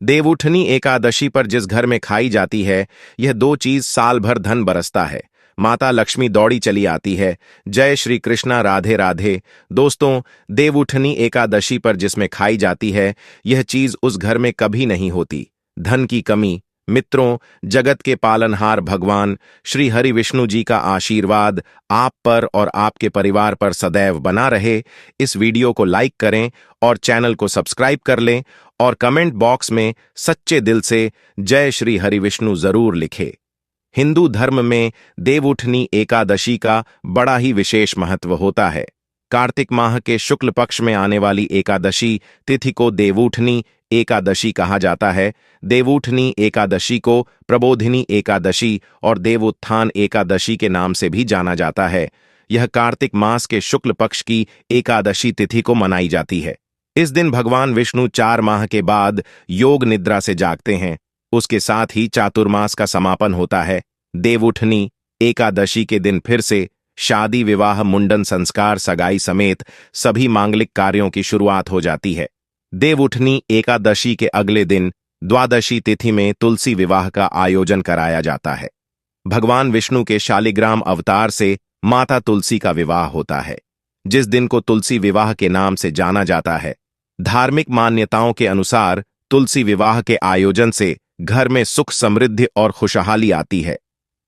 देवउठनी एकादशी पर जिस घर में खाई जाती है, यह दो चीज साल भर धन बरसता है। माता लक्ष्मी दौड़ी चली आती है। जय श्री कृष्णा, राधे राधे। दोस्तों, देवउठनी एकादशी पर जिसमें खाई जाती है, यह चीज उस घर में कभी नहीं होती। धन की कमी। मित्रों, जगत के पालनहार भगवान श्री हरि विष्णु जी का आशीर्वाद आप पर और आपके परिवार पर सदैव बना रहे। इस वीडियो को लाइक करें और चैनल को सब्सक्राइब कर लें और कमेंट बॉक्स में सच्चे दिल से जय श्री हरि विष्णु जरूर लिखें। हिंदू धर्म में देवउठनी एकादशी का बड़ा ही विशेष महत्व होता है। कार्तिक माह के शुक्ल पक्ष में आने वाली एकादशी तिथि को देवउठनी एकादशी कहा जाता है। देवउठनी एकादशी को प्रबोधिनी एकादशी और देवोत्थान एकादशी के नाम से भी जाना जाता है। यह कार्तिक मास के शुक्ल पक्ष की एकादशी तिथि को मनाई जाती है। इस दिन भगवान विष्णु 4 माह के बाद योग निद्रा से जागते हैं। उसके साथ ही चातुर्मास का समापन होता है। देवउठनी एकादशी के दिन फिर से शादी, विवाह, मुंडन संस्कार, सगाई समेत सभी मांगलिक कार्यों की शुरुआत हो जाती है। देवउठनी एकादशी के अगले दिन द्वादशी तिथि में तुलसी विवाह का आयोजन कराया जाता है। भगवान विष्णु के शालिग्राम अवतार से माता तुलसी का विवाह होता है, जिस दिन को तुलसी विवाह के नाम से जाना जाता है। धार्मिक मान्यताओं के अनुसार तुलसी विवाह के आयोजन से घर में सुख, समृद्धि और खुशहाली आती है।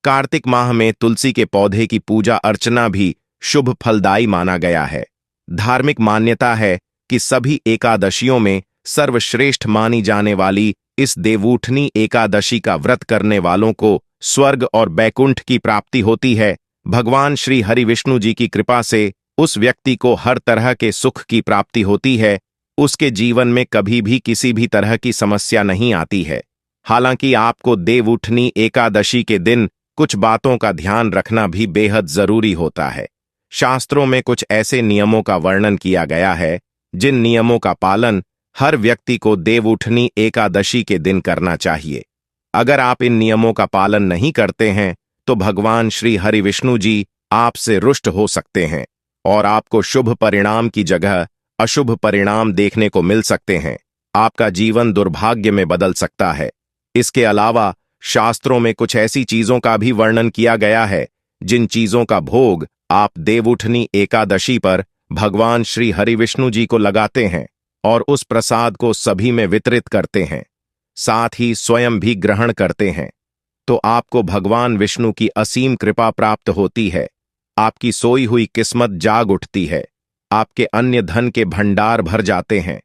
कार्तिक माह में तुलसी के पौधे की पूजा अर्चना भी शुभ फलदायी माना गया है। धार्मिक मान्यता है कि सभी एकादशियों में सर्वश्रेष्ठ मानी जाने वाली इस देवउठनी एकादशी का व्रत करने वालों को स्वर्ग और बैकुंठ की प्राप्ति होती है। भगवान श्री हरि विष्णु जी की कृपा से उस व्यक्ति को हर तरह के सुख की प्राप्ति होती है। उसके जीवन में कभी भी किसी भी तरह की समस्या नहीं आती है। हालांकि आपको देवउठनी एकादशी के दिन कुछ बातों का ध्यान रखना भी बेहद जरूरी होता है। शास्त्रों में कुछ ऐसे नियमों का वर्णन किया गया है जिन नियमों का पालन हर व्यक्ति को देवउठनी एकादशी के दिन करना चाहिए। अगर आप इन नियमों का पालन नहीं करते हैं तो भगवान श्री हरि विष्णु जी आपसे रुष्ट हो सकते हैं और आपको शुभ परिणाम की जगह अशुभ परिणाम देखने को मिल सकते हैं। आपका जीवन दुर्भाग्य में बदल सकता है। इसके अलावा शास्त्रों में कुछ ऐसी चीजों का भी वर्णन किया गया है जिन चीजों का भोग आप देवउठनी एकादशी पर भगवान श्री हरि विष्णु जी को लगाते हैं और उस प्रसाद को सभी में वितरित करते हैं, साथ ही स्वयं भी ग्रहण करते हैं, तो आपको भगवान विष्णु की असीम कृपा प्राप्त होती है। आपकी सोई हुई किस्मत जाग उठती है। आपके अन्य धन के भंडार भर जाते हैं।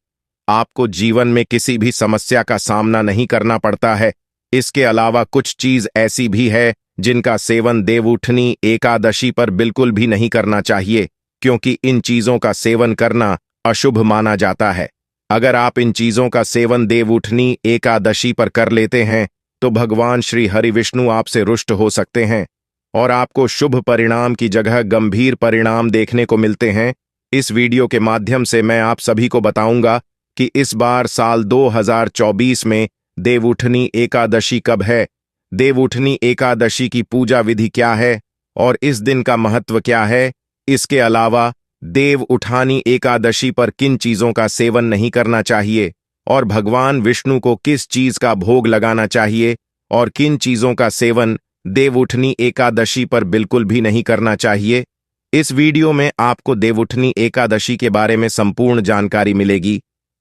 आपको जीवन में किसी भी समस्या का सामना नहीं करना पड़ता है। इसके अलावा कुछ चीज ऐसी भी है जिनका सेवन देवउठनी एकादशी पर बिल्कुल भी नहीं करना चाहिए, क्योंकि इन चीजों का सेवन करना अशुभ माना जाता है। अगर आप इन चीजों का सेवन देवउठनी एकादशी पर कर लेते हैं तो भगवान श्री हरि विष्णु आपसे रुष्ट हो सकते हैं और आपको शुभ परिणाम की जगह गंभीर परिणाम देखने को मिलते हैं। इस वीडियो के माध्यम से मैं आप सभी को बताऊंगा कि इस बार साल 2024 में देवउठनी एकादशी कब है, देवउठनी एकादशी की पूजा विधि क्या है और इस दिन का महत्व क्या है। इसके अलावा देवउठानी एकादशी पर किन चीजों का सेवन नहीं करना चाहिए और भगवान विष्णु को किस चीज का भोग लगाना चाहिए और किन चीजों का सेवन देवउठनी एकादशी पर बिल्कुल भी नहीं करना चाहिए। इस वीडियो में आपको देवउठनी एकादशी के बारे में संपूर्ण जानकारी मिलेगी।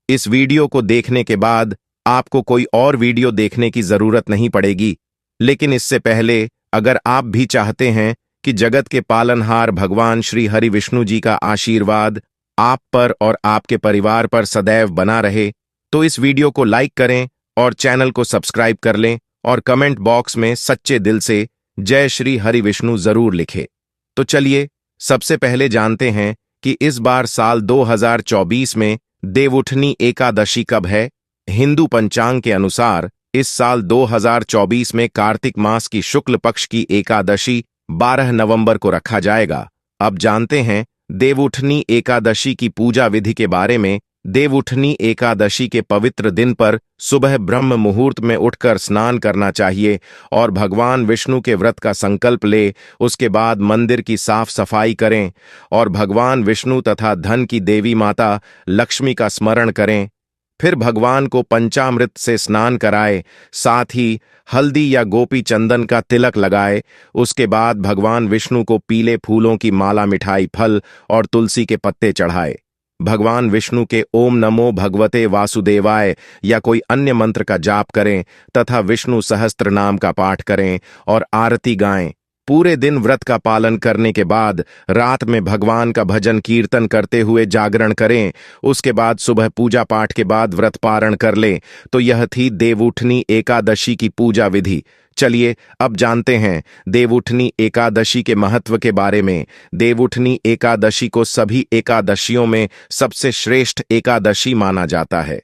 इस वीडियो को देखने के बाद आपको कोई और वीडियो देखने की जरूरत नहीं पड़ेगी। लेकिन इससे पहले अगर आप भी चाहते हैं कि जगत के पालनहार भगवान श्री हरि विष्णु जी का आशीर्वाद आप पर और आपके परिवार पर सदैव बना रहे, तो इस वीडियो को लाइक करें और चैनल को सब्सक्राइब कर लें और कमेंट बॉक्स में सच्चे दिल से जय श्री हरि विष्णु जरूर लिखें। तो चलिए सबसे पहले जानते हैं कि इस बार साल 2024 में देवउठनी एकादशी कब है। हिंदू पंचांग के अनुसार इस साल 2024 में कार्तिक मास की शुक्ल पक्ष की एकादशी 12 नवंबर को रखा जाएगा। अब जानते हैं देवउठनी एकादशी की पूजा विधि के बारे में। देवउठनी एकादशी के पवित्र दिन पर सुबह ब्रह्म मुहूर्त में उठकर स्नान करना चाहिए और भगवान विष्णु के व्रत का संकल्प ले। उसके बाद मंदिर की साफ सफाई करें और भगवान विष्णु तथा धन की देवी माता लक्ष्मी का स्मरण करें। फिर भगवान को पंचामृत से स्नान कराए, साथ ही हल्दी या गोपी चंदन का तिलक लगाए। उसके बाद भगवान विष्णु को पीले फूलों की माला, मिठाई, फल और तुलसी के पत्ते चढ़ाए। भगवान विष्णु के ओम नमो भगवते वासुदेवाय या कोई अन्य मंत्र का जाप करें तथा विष्णु सहस्त्र नाम का पाठ करें और आरती गाएं। पूरे दिन व्रत का पालन करने के बाद रात में भगवान का भजन कीर्तन करते हुए जागरण करें। उसके बाद सुबह पूजा पाठ के बाद व्रत पारण कर लें। तो यह थी देवउठनी एकादशी की पूजा विधि। चलिए अब जानते हैं देवउठनी एकादशी के महत्व के बारे में। देवउठनी एकादशी को सभी एकादशियों में सबसे श्रेष्ठ एकादशी माना जाता है।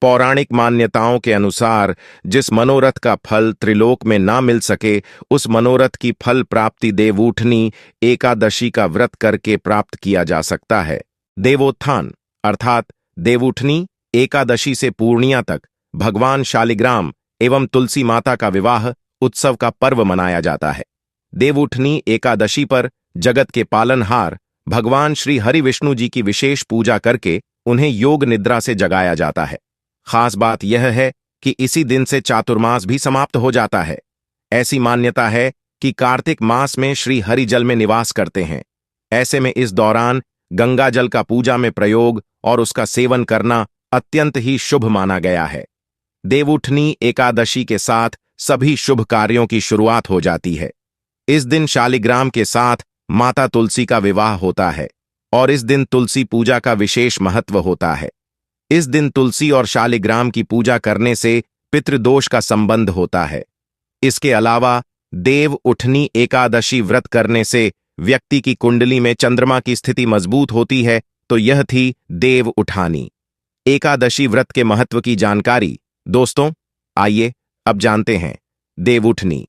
पौराणिक मान्यताओं के अनुसार जिस मनोरथ का फल त्रिलोक में ना मिल सके, उस मनोरथ की फल प्राप्ति देवउठनी एकादशी का व्रत करके प्राप्त किया जा सकता है। देवोत्थान अर्थात देवउठनी एकादशी से पूर्णिया तक भगवान शालिग्राम एवं तुलसी माता का विवाह उत्सव का पर्व मनाया जाता है। देवउठनी एकादशी पर जगत के पालनहार भगवान श्री हरि विष्णु जी की विशेष पूजा करके उन्हें योग निद्रा से जगाया जाता है। खास बात यह है कि इसी दिन से चातुर्मास भी समाप्त हो जाता है। ऐसी मान्यता है कि कार्तिक मास में श्री हरि जल में निवास करते हैं। ऐसे में इस दौरान गंगा जल का पूजा में प्रयोग और उसका सेवन करना अत्यंत ही शुभ माना गया है। देवउठनी एकादशी के साथ सभी शुभ कार्यों की शुरुआत हो जाती है। इस दिन शालिग्राम के साथ माता तुलसी का विवाह होता है और इस दिन तुलसी पूजा का विशेष महत्व होता है। इस दिन तुलसी और शालिग्राम की पूजा करने से पितृदोष का संबंध होता है। इसके अलावा देवउठनी एकादशी व्रत करने से व्यक्ति की कुंडली में चंद्रमा की स्थिति मजबूत होती है। तो यह थी देवउठानी एकादशी व्रत के महत्व की जानकारी। दोस्तों, आइए अब जानते हैं देवउठनी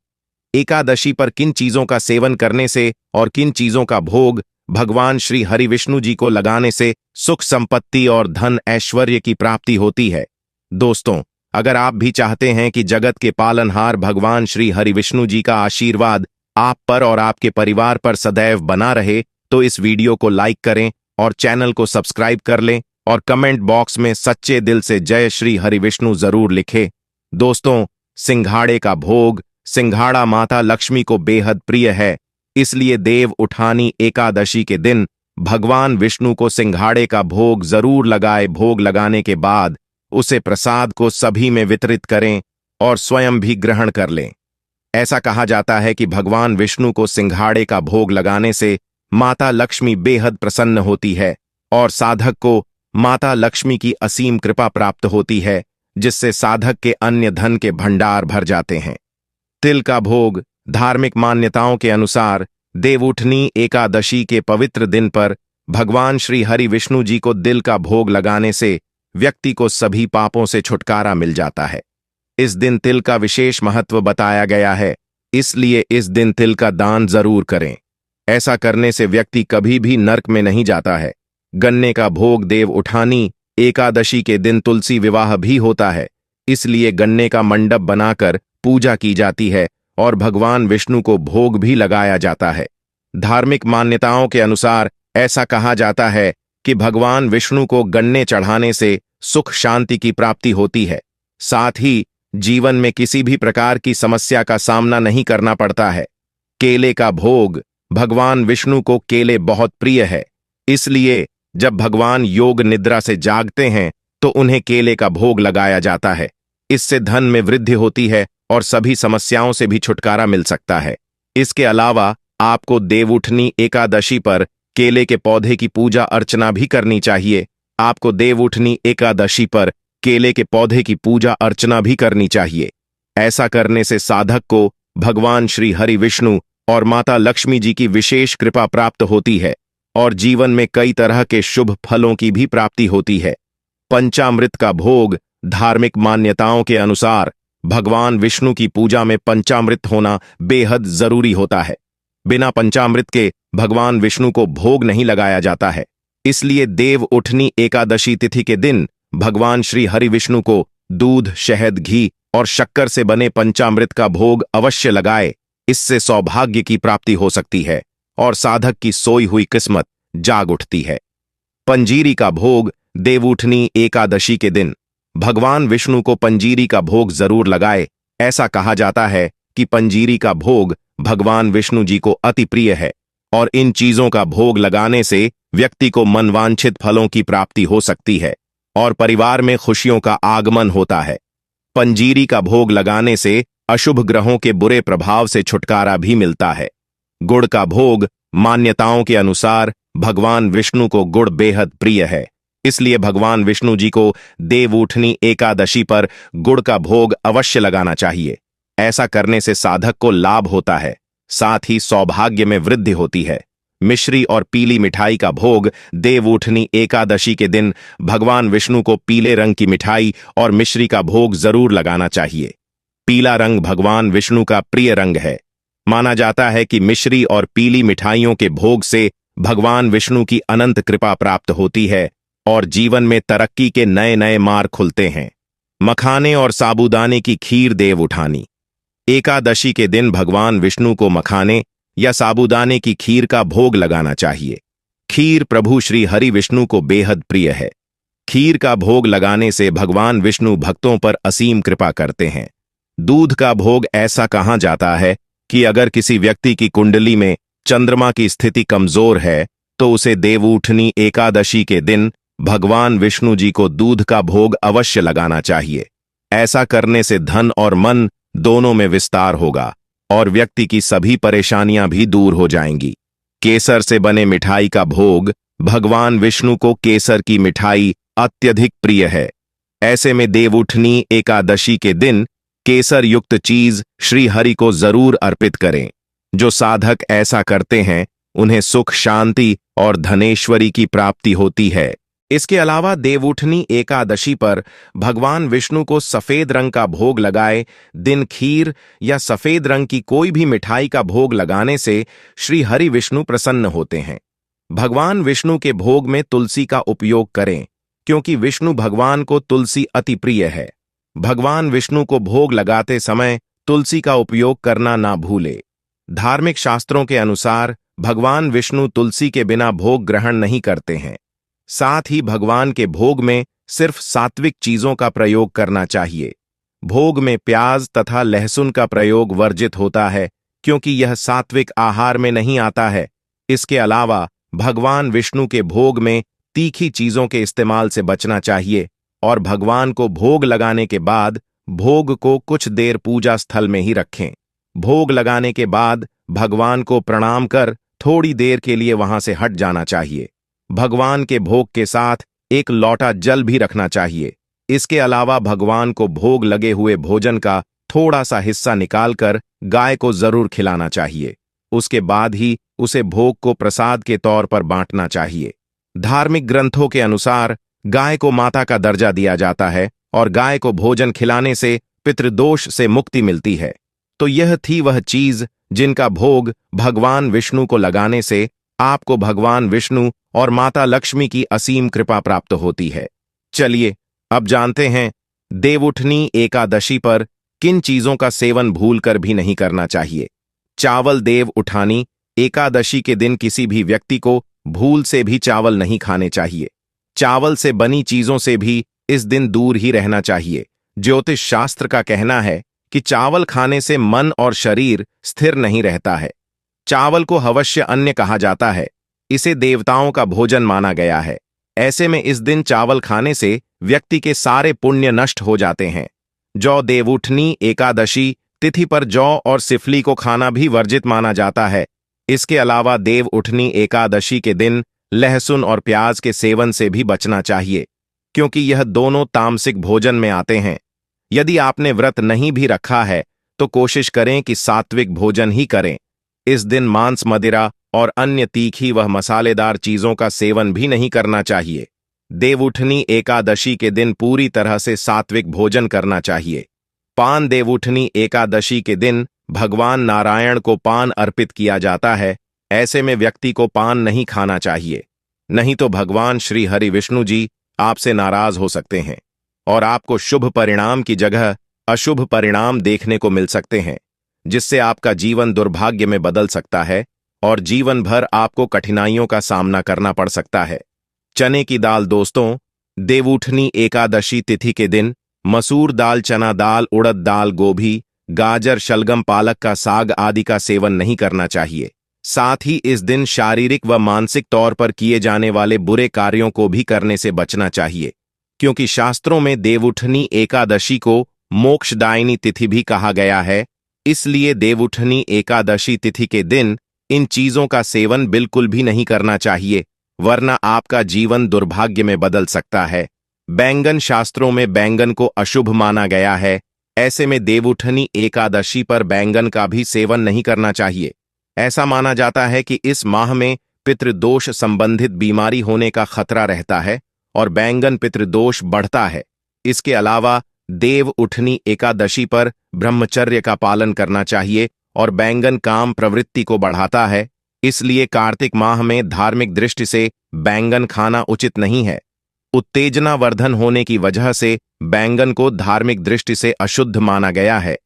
एकादशी पर किन चीजों का सेवन करने से और किन चीजों का भोग भगवान श्री हरि विष्णु जी को लगाने से सुख संपत्ति और धन ऐश्वर्य की प्राप्ति होती है। दोस्तों, अगर आप भी चाहते हैं कि जगत के पालनहार भगवान श्री हरि विष्णु जी का आशीर्वाद आप पर और आपके परिवार पर सदैव बना रहे, तो इस वीडियो को लाइक करें और चैनल को सब्सक्राइब कर लें और कमेंट बॉक्स में सच्चे दिल से जय श्री हरि विष्णु जरूर लिखें। दोस्तों, सिंघाड़े का भोग सिंघाड़ा माता लक्ष्मी को बेहद प्रिय है, इसलिए देवउठानी एकादशी के दिन भगवान विष्णु को सिंघाड़े का भोग जरूर लगाए। भोग लगाने के बाद उसे प्रसाद को सभी में वितरित करें और स्वयं भी ग्रहण कर लें। ऐसा कहा जाता है कि भगवान विष्णु को सिंघाड़े का भोग लगाने से माता लक्ष्मी बेहद प्रसन्न होती है और साधक को माता लक्ष्मी की असीम कृपा प्राप्त होती है, जिससे साधक के अन्य धन के भंडार भर जाते हैं। तिल का भोग धार्मिक मान्यताओं के अनुसार देवउठनी एकादशी के पवित्र दिन पर भगवान श्री हरि विष्णु जी को दिल का भोग लगाने से व्यक्ति को सभी पापों से छुटकारा मिल जाता है। इस दिन तिल का विशेष महत्व बताया गया है, इसलिए इस दिन तिल का दान जरूर करें। ऐसा करने से व्यक्ति कभी भी नरक में नहीं जाता है। गन्ने का भोग देवउठानी एकादशी के दिन तुलसी विवाह भी होता है, इसलिए गन्ने का मंडप बनाकर पूजा की जाती है और भगवान विष्णु को भोग भी लगाया जाता है। धार्मिक मान्यताओं के अनुसार ऐसा कहा जाता है कि भगवान विष्णु को गन्ने चढ़ाने से सुख शांति की प्राप्ति होती है। साथ ही जीवन में किसी भी प्रकार की समस्या का सामना नहीं करना पड़ता है। केले का भोग भगवान विष्णु को केले बहुत प्रिय है, इसलिए जब भगवान योग निद्रा से जागते हैं तो उन्हें केले का भोग लगाया जाता है। इससे धन में वृद्धि होती है और सभी समस्याओं से भी छुटकारा मिल सकता है। इसके अलावा आपको देवउठनी एकादशी पर केले के पौधे की पूजा अर्चना भी करनी चाहिए। आपको देवउठनी एकादशी पर केले के पौधे की पूजा अर्चना भी करनी चाहिए। ऐसा करने से साधक को भगवान श्री हरि विष्णु और माता लक्ष्मी जी की विशेष कृपा प्राप्त होती है और जीवन में कई तरह के शुभ फलों की भी प्राप्ति होती है। पंचामृत का भोग धार्मिक मान्यताओं के अनुसार भगवान विष्णु की पूजा में पंचामृत होना बेहद जरूरी होता है। बिना पंचामृत के भगवान विष्णु को भोग नहीं लगाया जाता है। इसलिए देवउठनी एकादशी तिथि के दिन भगवान श्री हरि विष्णु को दूध, शहद, घी और शक्कर से बने पंचामृत का भोग अवश्य लगाए। इससे सौभाग्य की प्राप्ति हो सकती है और साधक की सोई हुई किस्मत जाग उठती है। पंजीरी का भोग देवउठनी एकादशी के दिन भगवान विष्णु को पंजीरी का भोग जरूर लगाए। ऐसा कहा जाता है कि पंजीरी का भोग भगवान विष्णु जी को अति प्रिय है और इन चीजों का भोग लगाने से व्यक्ति को मनवांछित फलों की प्राप्ति हो सकती है और परिवार में खुशियों का आगमन होता है। पंजीरी का भोग लगाने से अशुभ ग्रहों के बुरे प्रभाव से छुटकारा भी मिलता है। गुड़ का भोग, मान्यताओं के अनुसार भगवान विष्णु को गुड़ बेहद प्रिय है, इसलिए भगवान विष्णु जी को देवउठनी एकादशी पर गुड़ का भोग अवश्य लगाना चाहिए। ऐसा करने से साधक को लाभ होता है, साथ ही सौभाग्य में वृद्धि होती है। मिश्री और पीली मिठाई का भोग देवउठनी एकादशी के दिन भगवान विष्णु को पीले रंग की मिठाई और मिश्री का भोग जरूर लगाना चाहिए। पीला रंग भगवान विष्णु का प्रिय रंग है। माना जाता है कि मिश्री और पीली मिठाइयों के भोग से भगवान विष्णु की अनंत कृपा प्राप्त होती है और जीवन में तरक्की के नए नए मार्ग खुलते हैं। मखाने और साबूदाने की खीर देवउठानी एकादशी के दिन भगवान विष्णु को मखाने या साबूदाने की खीर का भोग लगाना चाहिए। खीर प्रभु श्री हरि विष्णु को बेहद प्रिय है। खीर का भोग लगाने से भगवान विष्णु भक्तों पर असीम कृपा करते हैं। दूध का भोग ऐसा कहा जाता है कि अगर किसी व्यक्ति की कुंडली में चंद्रमा की स्थिति कमजोर है तो उसे देवउठनी एकादशी के दिन भगवान विष्णु जी को दूध का भोग अवश्य लगाना चाहिए। ऐसा करने से धन और मन दोनों में विस्तार होगा और व्यक्ति की सभी परेशानियां भी दूर हो जाएंगी। केसर से बने मिठाई का भोग भगवान विष्णु को केसर की मिठाई अत्यधिक प्रिय है। ऐसे में देवउठनी एकादशी के दिन केसर युक्त चीज श्री हरि को जरूर अर्पित करें। जो साधक ऐसा करते हैं उन्हें सुख, शांति और धनेश्वरी की प्राप्ति होती है। इसके अलावा देवउठनी एकादशी पर भगवान विष्णु को सफेद रंग का भोग लगाए दिन खीर या सफेद रंग की कोई भी मिठाई का भोग लगाने से श्री हरि विष्णु प्रसन्न होते हैं। भगवान विष्णु के भोग में तुलसी का उपयोग करें, क्योंकि विष्णु भगवान को तुलसी अति प्रिय है। भगवान विष्णु को भोग लगाते समय तुलसी का उपयोग करना ना भूले। धार्मिक शास्त्रों के अनुसार भगवान विष्णु तुलसी के बिना भोग ग्रहण नहीं करते हैं। साथ ही भगवान के भोग में सिर्फ सात्विक चीजों का प्रयोग करना चाहिए। भोग में प्याज तथा लहसुन का प्रयोग वर्जित होता है, क्योंकि यह सात्विक आहार में नहीं आता है। इसके अलावा भगवान विष्णु के भोग में तीखी चीजों के इस्तेमाल से बचना चाहिए और भगवान को भोग लगाने के बाद भोग को कुछ देर पूजा स्थल में ही रखें। भोग लगाने के बाद भगवान को प्रणाम कर थोड़ी देर के लिए वहां से हट जाना चाहिए। भगवान के भोग के साथ एक लौटा जल भी रखना चाहिए। इसके अलावा भगवान को भोग लगे हुए भोजन का थोड़ा सा हिस्सा निकालकर गाय को जरूर खिलाना चाहिए। उसके बाद ही उसे भोग को प्रसाद के तौर पर बांटना चाहिए। धार्मिक ग्रंथों के अनुसार गाय को माता का दर्जा दिया जाता है और गाय को भोजन खिलाने से पितृदोष से मुक्ति मिलती है। तो यह थी वह चीज जिनका भोग भगवान विष्णु को लगाने से आपको भगवान विष्णु और माता लक्ष्मी की असीम कृपा प्राप्त होती है। चलिए अब जानते हैं देवउठनी एकादशी पर किन चीजों का सेवन भूलकर भी नहीं करना चाहिए। चावल देवउठानी एकादशी के दिन किसी भी व्यक्ति को भूल से भी चावल नहीं खाने चाहिए। चावल से बनी चीजों से भी इस दिन दूर ही रहना चाहिए। ज्योतिष शास्त्र का कहना है कि चावल खाने से मन और शरीर स्थिर नहीं रहता है। चावल को हवश्य अन्न कहा जाता है। इसे देवताओं का भोजन माना गया है। ऐसे में इस दिन चावल खाने से व्यक्ति के सारे पुण्य नष्ट हो जाते हैं। जौ देवउठनी एकादशी तिथि पर जौ और सिफली को खाना भी वर्जित माना जाता है। इसके अलावा देवउठनी एकादशी के दिन लहसुन और प्याज के सेवन से भी बचना चाहिए, क्योंकि यह दोनों तामसिक भोजन में आते हैं। यदि आपने व्रत नहीं भी रखा है तो कोशिश करें कि सात्विक भोजन ही करें। इस दिन मांस, मदिरा और अन्य तीखी व मसालेदार चीजों का सेवन भी नहीं करना चाहिए। देवउठनी एकादशी के दिन पूरी तरह से सात्विक भोजन करना चाहिए। पान देवउठनी एकादशी के दिन भगवान नारायण को पान अर्पित किया जाता है। ऐसे में व्यक्ति को पान नहीं खाना चाहिए, नहीं तो भगवान श्री हरि विष्णु जी आपसे नाराज हो सकते हैं और आपको शुभ परिणाम की जगह अशुभ परिणाम देखने को मिल सकते हैं, जिससे आपका जीवन दुर्भाग्य में बदल सकता है और जीवन भर आपको कठिनाइयों का सामना करना पड़ सकता है। चने की दाल दोस्तों, देवउठनी एकादशी तिथि के दिन मसूर दाल, चना दाल, उड़द दाल, गोभी, गाजर, शलगम, पालक का साग आदि का सेवन नहीं करना चाहिए। साथ ही इस दिन शारीरिक व मानसिक तौर पर किए जाने वाले बुरे कार्यों को भी करने से बचना चाहिए, क्योंकि शास्त्रों में देवउठनी एकादशी को मोक्षदायिनी तिथि भी कहा गया है। इसलिए देवउठनी एकादशी तिथि के दिन इन चीजों का सेवन बिल्कुल भी नहीं करना चाहिए, वरना आपका जीवन दुर्भाग्य में बदल सकता है। बैंगन, शास्त्रों में बैंगन को अशुभ माना गया है। ऐसे में देवउठनी एकादशी पर बैंगन का भी सेवन नहीं करना चाहिए। ऐसा माना जाता है कि इस माह में पितृदोष संबंधित बीमारी होने का खतरा रहता है और बैंगन पितृदोष बढ़ता है। इसके अलावा देवउठनी एकादशी पर ब्रह्मचर्य का पालन करना चाहिए और बैंगन काम प्रवृत्ति को बढ़ाता है। इसलिए कार्तिक माह में धार्मिक दृष्टि से बैंगन खाना उचित नहीं है। उत्तेजना वर्धन होने की वजह से बैंगन को धार्मिक दृष्टि से अशुद्ध माना गया है।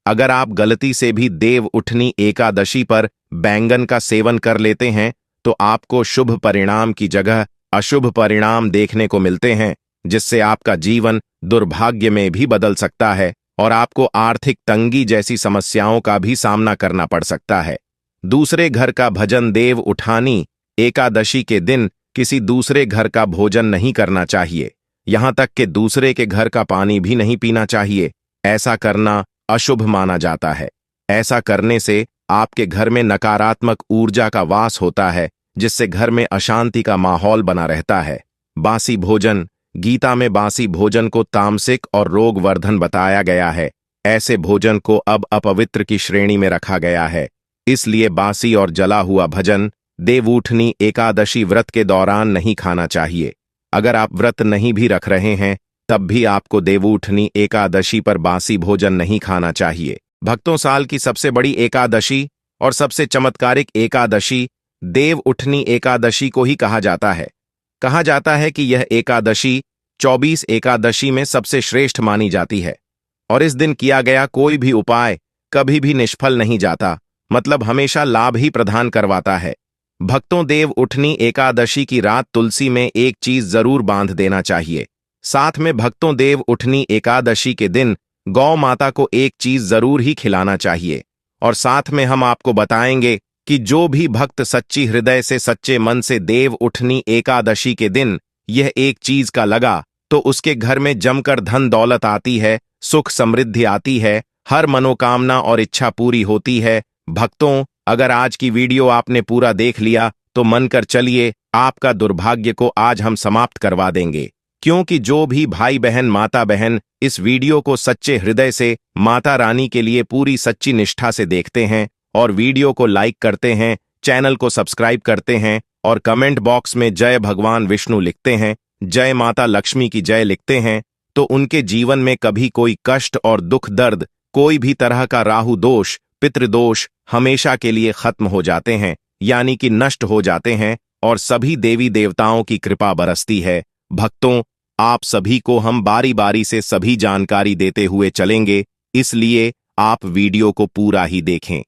अगर आप गलती से भी देवउठनी एकादशी पर बैंगन का सेवन कर लेते हैं तो आपको शुभ परिणाम की जगह अशुभ परिणाम देखने को मिलते हैं, जिससे आपका जीवन दुर्भाग्य में भी बदल सकता है और आपको आर्थिक तंगी जैसी समस्याओं का भी सामना करना पड़ सकता है। दूसरे घर का भजन, देवउठानी एकादशी के दिन किसी दूसरे घर का भोजन नहीं करना चाहिए। यहां तक कि दूसरे के घर का पानी भी नहीं पीना चाहिए। ऐसा करना अशुभ माना जाता है। ऐसा करने से आपके घर में नकारात्मक ऊर्जा का वास होता है, जिससे घर में अशांति का माहौल बना रहता है। बासी भोजन, गीता में बासी भोजन को तामसिक और रोगवर्धन बताया गया है। ऐसे भोजन को अब अपवित्र की श्रेणी में रखा गया है। इसलिए बासी और जला हुआ भोजन देवउठनी एकादशी व्रत के दौरान नहीं खाना चाहिए। अगर आप व्रत नहीं भी रख रहे हैं तब भी आपको देवउठनी एकादशी पर बासी भोजन नहीं खाना चाहिए। भक्तों, साल की सबसे बड़ी एकादशी और सबसे चमत्कारिक एकादशी देवउठनी एकादशी को ही कहा जाता है। कहा जाता है कि यह एकादशी 24 एकादशी में सबसे श्रेष्ठ मानी जाती है और इस दिन किया गया कोई भी उपाय कभी भी निष्फल नहीं जाता, मतलब हमेशा लाभ ही प्रदान करवाता है। भक्तों, देवउठनी एकादशी की रात तुलसी में एक चीज जरूर बांध देना चाहिए। साथ में भक्तों, देवउठनी एकादशी के दिन गौ माता को एक चीज जरूर ही खिलाना चाहिए। और साथ में हम आपको बताएंगे कि जो भी भक्त सच्ची हृदय से, सच्चे मन से देवउठनी एकादशी के दिन यह एक चीज का लगा तो उसके घर में जमकर धन दौलत आती है, सुख समृद्धि आती है, हर मनोकामना और इच्छा पूरी होती है। भक्तों, अगर आज की वीडियो आपने पूरा देख लिया तो मन कर चलिए, आपका दुर्भाग्य को आज हम समाप्त करवा देंगे। क्योंकि जो भी भाई बहन, माता बहन इस वीडियो को सच्चे हृदय से माता रानी के लिए पूरी सच्ची निष्ठा से देखते हैं और वीडियो को लाइक करते हैं, चैनल को सब्सक्राइब करते हैं और कमेंट बॉक्स में जय भगवान विष्णु लिखते हैं, जय माता लक्ष्मी की जय लिखते हैं, तो उनके जीवन में कभी कोई कष्ट और दुख दर्द, कोई भी तरह का राहु दोष, पितृदोष हमेशा के लिए खत्म हो जाते हैं, यानी कि नष्ट हो जाते हैं और सभी देवी देवताओं की कृपा बरसती है। भक्तों, आप सभी को हम बारी बारी से सभी जानकारी देते हुए चलेंगे, इसलिए आप वीडियो को पूरा ही देखें,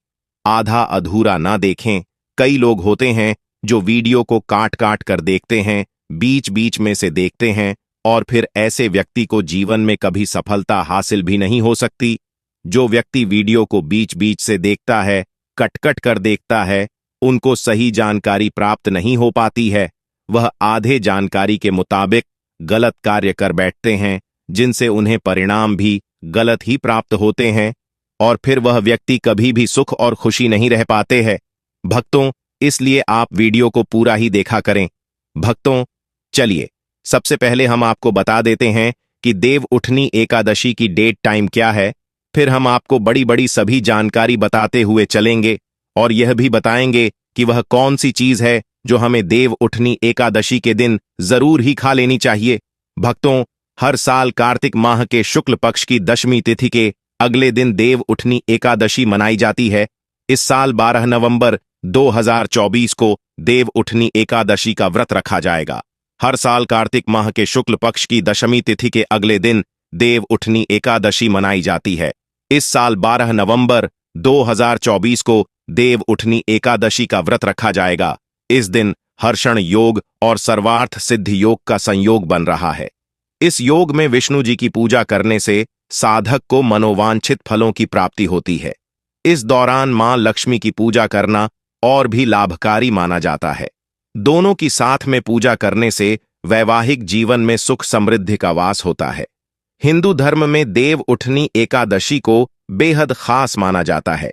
आधा अधूरा ना देखें। कई लोग होते हैं जो वीडियो को काट काट कर देखते हैं, बीच बीच में से देखते हैं और फिर ऐसे व्यक्ति को जीवन में कभी सफलता हासिल भी नहीं हो सकती। जो व्यक्ति वीडियो को बीच बीच से देखता है, कट कट कर देखता है, उनको सही जानकारी प्राप्त नहीं हो पाती है। वह आधे जानकारी के मुताबिक गलत कार्य कर बैठते हैं, जिनसे उन्हें परिणाम भी गलत ही प्राप्त होते हैं और फिर वह व्यक्ति कभी भी सुख और खुशी नहीं रह पाते हैं। भक्तों, इसलिए आप वीडियो को पूरा ही देखा करें। भक्तों, चलिए सबसे पहले हम आपको बता देते हैं कि देवउठनी एकादशी की डेट टाइम क्या है, फिर हम आपको बड़ी बड़ी सभी जानकारी बताते हुए चलेंगे और यह भी बताएंगे कि वह कौन सी चीज है जो हमें देवउठनी एकादशी के दिन जरूर ही खा लेनी चाहिए। भक्तों, हर साल कार्तिक माह के शुक्ल पक्ष की दशमी तिथि के अगले दिन देवउठनी एकादशी मनाई जाती है। इस साल 12 नवंबर 2024 को देवउठनी एकादशी का व्रत रखा जाएगा। हर साल कार्तिक माह के शुक्ल पक्ष की दशमी तिथि के अगले दिन देवउठनी एकादशी मनाई जाती है। इस साल 12 नवंबर 2024 को देवउठनी एकादशी का व्रत रखा जाएगा। इस दिन हर्षण योग और सर्वार्थ सिद्धि योग का संयोग बन रहा है। इस योग में विष्णु जी की पूजा करने से साधक को मनोवांछित फलों की प्राप्ति होती है। इस दौरान मां लक्ष्मी की पूजा करना और भी लाभकारी माना जाता है। दोनों की साथ में पूजा करने से वैवाहिक जीवन में सुख समृद्धि का वास होता है। हिंदू धर्म में देव उठनी एकादशी को बेहद खास माना जाता है,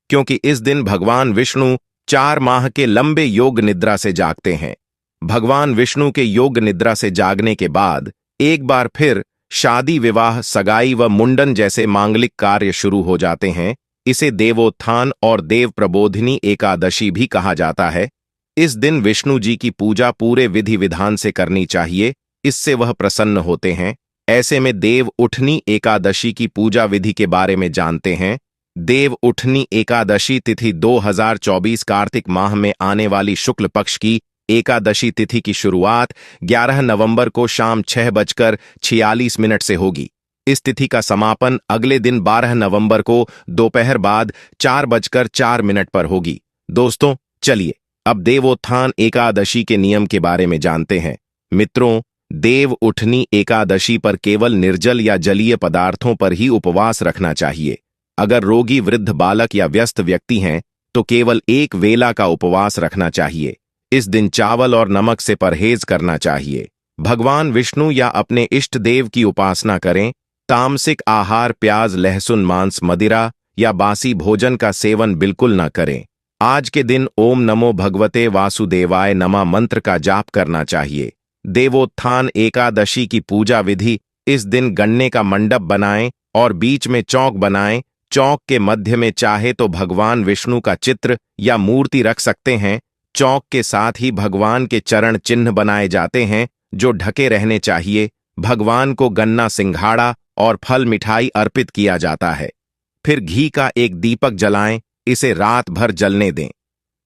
क्योंकि इस दिन भगवान विष्णु 4 माह के लंबे योग निद्रा से जागते हैं। भगवान विष्णु के योग निद्रा से जागने के बाद एक बार फिर शादी, विवाह, सगाई व मुंडन जैसे मांगलिक कार्य शुरू हो जाते हैं। इसे देवोत्थान और देव प्रबोधिनी एकादशी भी कहा जाता है। इस दिन विष्णु जी की पूजा पूरे विधि विधान से करनी चाहिए, इससे वह प्रसन्न होते हैं। ऐसे में देव उठनी एकादशी की पूजा विधि के बारे में जानते हैं। देव उठनी एकादशी तिथि 2024 कार्तिक माह में आने वाली शुक्ल पक्ष की एकादशी तिथि की शुरुआत 11 नवंबर को शाम 6:46 से होगी। इस तिथि का समापन अगले दिन 12 नवंबर को दोपहर बाद 4:04 पर होगी। दोस्तों, चलिए अब देवोत्थान एकादशी के नियम के बारे में जानते हैं। मित्रों, देव उठनी एकादशी पर केवल निर्जल या जलीय पदार्थों पर ही उपवास रखना चाहिए। अगर रोगी, वृद्ध, बालक या व्यस्त व्यक्ति हैं तो केवल एक वेला का उपवास रखना चाहिए। इस दिन चावल और नमक से परहेज करना चाहिए। भगवान विष्णु या अपने इष्ट देव की उपासना करें। तामसिक आहार, प्याज, लहसुन, मांस, मदिरा या बासी भोजन का सेवन बिल्कुल न करें। आज के दिन ओम नमो भगवते वासुदेवाय नमः मंत्र का जाप करना चाहिए। देवोत्थान एकादशी की पूजा विधि: इस दिन गन्ने का मंडप बनाएं और बीच में चौक बनाएं। चौक के मध्य में चाहे तो भगवान विष्णु का चित्र या मूर्ति रख सकते हैं। चौक के साथ ही भगवान के चरण चिन्ह बनाए जाते हैं जो ढके रहने चाहिए। भगवान को गन्ना, सिंघाड़ा और फल मिठाई अर्पित किया जाता है। फिर घी का एक दीपक जलाएं, इसे रात भर जलने दें।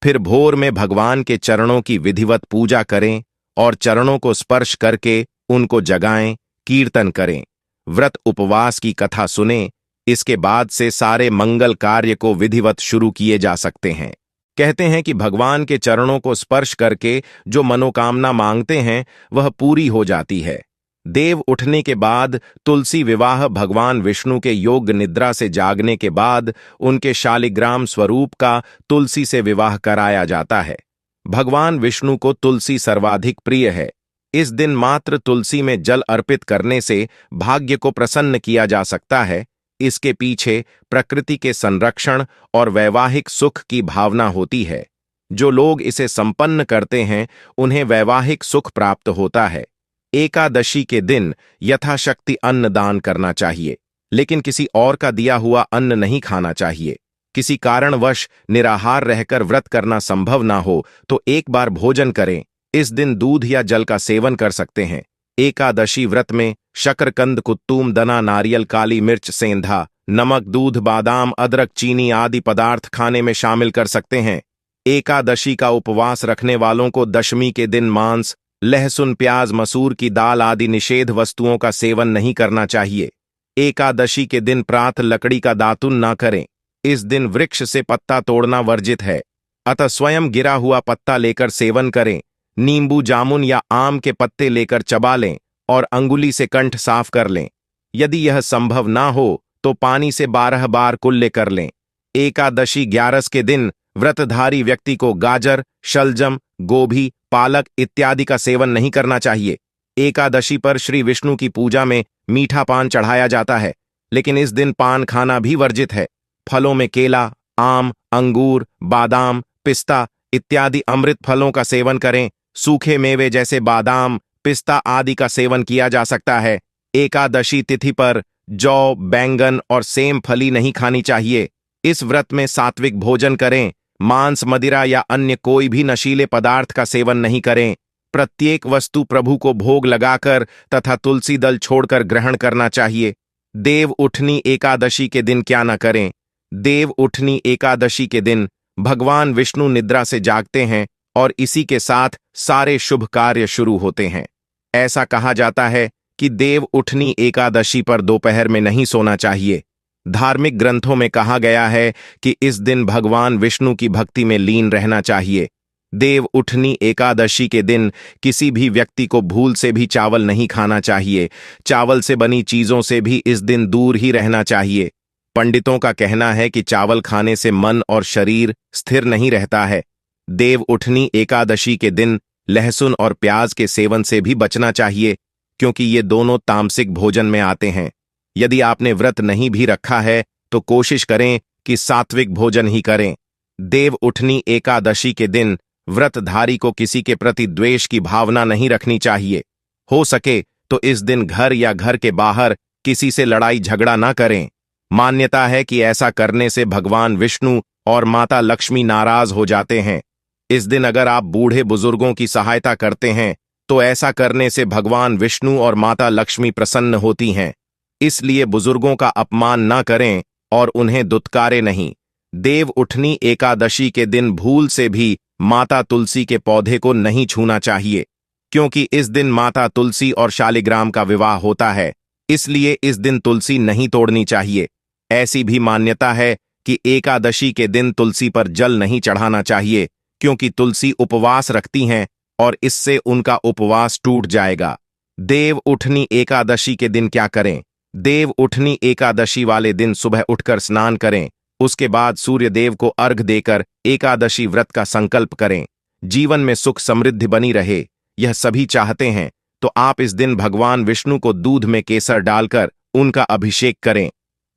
फिर भोर में भगवान के चरणों की विधिवत पूजा करें और चरणों को स्पर्श करके उनको जगाएं, कीर्तन करें, व्रत उपवास की कथा सुनें। इसके बाद से सारे मंगल कार्य को विधिवत शुरू किए जा सकते हैं। कहते हैं कि भगवान के चरणों को स्पर्श करके जो मनोकामना मांगते हैं वह पूरी हो जाती है। देव उठने के बाद तुलसी विवाह: भगवान विष्णु के योग निद्रा से जागने के बाद उनके शालिग्राम स्वरूप का तुलसी से विवाह कराया जाता है। भगवान विष्णु को तुलसी सर्वाधिक प्रिय है। इस दिन मात्र तुलसी में जल अर्पित करने से भाग्य को प्रसन्न किया जा सकता है। इसके पीछे प्रकृति के संरक्षण और वैवाहिक सुख की भावना होती है। जो लोग इसे संपन्न करते हैं उन्हें वैवाहिक सुख प्राप्त होता है। एकादशी के दिन यथाशक्ति अन्न दान करना चाहिए, लेकिन किसी और का दिया हुआ अन्न नहीं खाना चाहिए। किसी कारणवश निराहार रहकर व्रत करना संभव ना हो तो एक बार भोजन करें। इस दिन दूध या जल का सेवन कर सकते हैं। एकादशी व्रत में शकरकंद, कुत्तूम, दना, नारियल, काली मिर्च, सेंधा, नमक, दूध, बादाम, अदरक, चीनी आदि पदार्थ खाने में शामिल कर सकते हैं। एकादशी का उपवास रखने वालों को दशमी के दिन मांस, लहसुन, प्याज, मसूर की दाल आदि निषेध वस्तुओं का सेवन नहीं करना चाहिए। एकादशी के दिन प्रातः लकड़ी का दातुन ना करें। इस दिन वृक्ष से पत्ता तोड़ना वर्जित है, अतः स्वयं गिरा हुआ पत्ता लेकर सेवन करें। नींबू, जामुन या आम के पत्ते लेकर चबा लें और अंगुली से कंठ साफ कर लें। यदि यह संभव ना हो तो पानी से 12 बार कुल्ले कर लें। एकादशी 11 के दिन व्रतधारी व्यक्ति को गाजर, शलजम, गोभी, पालक इत्यादि का सेवन नहीं करना चाहिए। एकादशी पर श्री विष्णु की पूजा में मीठा पान चढ़ाया जाता है, लेकिन इस दिन पान खाना भी वर्जित है। फलों में केला, आम, अंगूर, बादाम, पिस्ता इत्यादि अमृत फलों का सेवन करें। सूखे मेवे जैसे बादाम, पिस्ता आदि का सेवन किया जा सकता है। एकादशी तिथि पर जौ, बैंगन और सेम फली नहीं खानी चाहिए। इस व्रत में सात्विक भोजन करें। मांस, मदिरा या अन्य कोई भी नशीले पदार्थ का सेवन नहीं करें। प्रत्येक वस्तु प्रभु को भोग लगाकर तथा तुलसी दल छोड़कर ग्रहण करना चाहिए। देव उठनी एकादशी के दिन क्या न करें? देव उठनी एकादशी के दिन भगवान विष्णु निद्रा से जागते हैं और इसी के साथ सारे शुभ कार्य शुरू होते हैं। ऐसा कहा जाता है कि देव उठनी एकादशी पर दोपहर में नहीं सोना चाहिए। धार्मिक ग्रंथों में कहा गया है कि इस दिन भगवान विष्णु की भक्ति में लीन रहना चाहिए। देव उठनी एकादशी के दिन किसी भी व्यक्ति को भूल से भी चावल नहीं खाना चाहिए। चावल से बनी चीजों से भी इस दिन दूर ही रहना चाहिए। पंडितों का कहना है कि चावल खाने से मन और शरीर स्थिर नहीं रहता है। देव उठनी एकादशी के दिन लहसुन और प्याज के सेवन से भी बचना चाहिए, क्योंकि ये दोनों तामसिक भोजन में आते हैं। यदि आपने व्रत नहीं भी रखा है तो कोशिश करें कि सात्विक भोजन ही करें। देव उठनी एकादशी के दिन व्रतधारी को किसी के प्रति द्वेष की भावना नहीं रखनी चाहिए। हो सके तो इस दिन घर या घर के बाहर किसी से लड़ाई झगड़ा ना करें। मान्यता है कि ऐसा करने से भगवान विष्णु और माता लक्ष्मी नाराज हो जाते हैं। इस दिन अगर आप बूढ़े बुजुर्गों की सहायता करते हैं तो ऐसा करने से भगवान विष्णु और माता लक्ष्मी प्रसन्न होती हैं। इसलिए बुजुर्गों का अपमान न करें और उन्हें दुत्कारे नहीं। देव उठनी एकादशी के दिन भूल से भी माता तुलसी के पौधे को नहीं छूना चाहिए, क्योंकि इस दिन माता तुलसी और शालिग्राम का विवाह होता है। इसलिए इस दिन तुलसी नहीं तोड़नी चाहिए। ऐसी भी मान्यता है कि एकादशी के दिन तुलसी पर जल नहीं चढ़ाना चाहिए, क्योंकि तुलसी उपवास रखती हैं और इससे उनका उपवास टूट जाएगा। देव उठनी एकादशी के दिन क्या करें? देव उठनी एकादशी वाले दिन सुबह उठकर स्नान करें। उसके बाद सूर्य देव को अर्घ देकर एकादशी व्रत का संकल्प करें। जीवन में सुख समृद्धि बनी रहे, यह सभी चाहते हैं, तो आप इस दिन भगवान विष्णु को दूध में केसर डालकर उनका अभिषेक करें।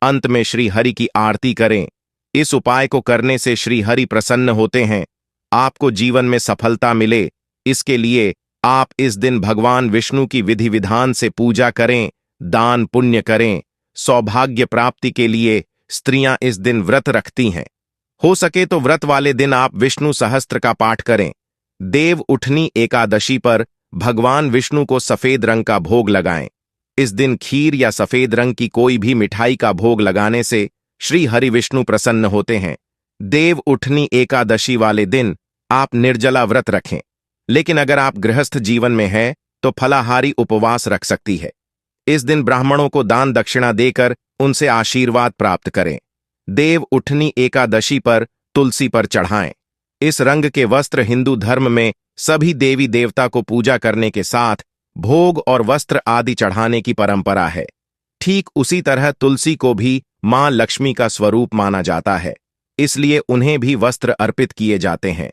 अंत में श्री हरि की आरती करें। इस उपाय को करने से श्री हरि प्रसन्न होते हैं। आपको जीवन में सफलता मिले, इसके लिए आप इस दिन भगवान विष्णु की विधि विधान से पूजा करें, दान पुण्य करें। सौभाग्य प्राप्ति के लिए स्त्रियां इस दिन व्रत रखती हैं। हो सके तो व्रत वाले दिन आप विष्णु सहस्त्र का पाठ करें। देव उठनी एकादशी पर भगवान विष्णु को सफेद रंग का भोग लगाएं। इस दिन खीर या सफेद रंग की कोई भी मिठाई का भोग लगाने से श्री हरि विष्णु प्रसन्न होते हैं। देव उठनी एकादशी वाले दिन आप निर्जला व्रत रखें, लेकिन अगर आप गृहस्थ जीवन में हैं तो फलाहारी उपवास रख सकती है। इस दिन ब्राह्मणों को दान दक्षिणा देकर उनसे आशीर्वाद प्राप्त करें। देव उठनी एकादशी पर तुलसी पर चढ़ाएं। इस रंग के वस्त्र हिंदू धर्म में सभी देवी देवता को पूजा करने के साथ भोग और वस्त्र आदि चढ़ाने की परंपरा है। ठीक उसी तरह तुलसी को भी मां लक्ष्मी का स्वरूप माना जाता है, इसलिए उन्हें भी वस्त्र अर्पित किए जाते हैं।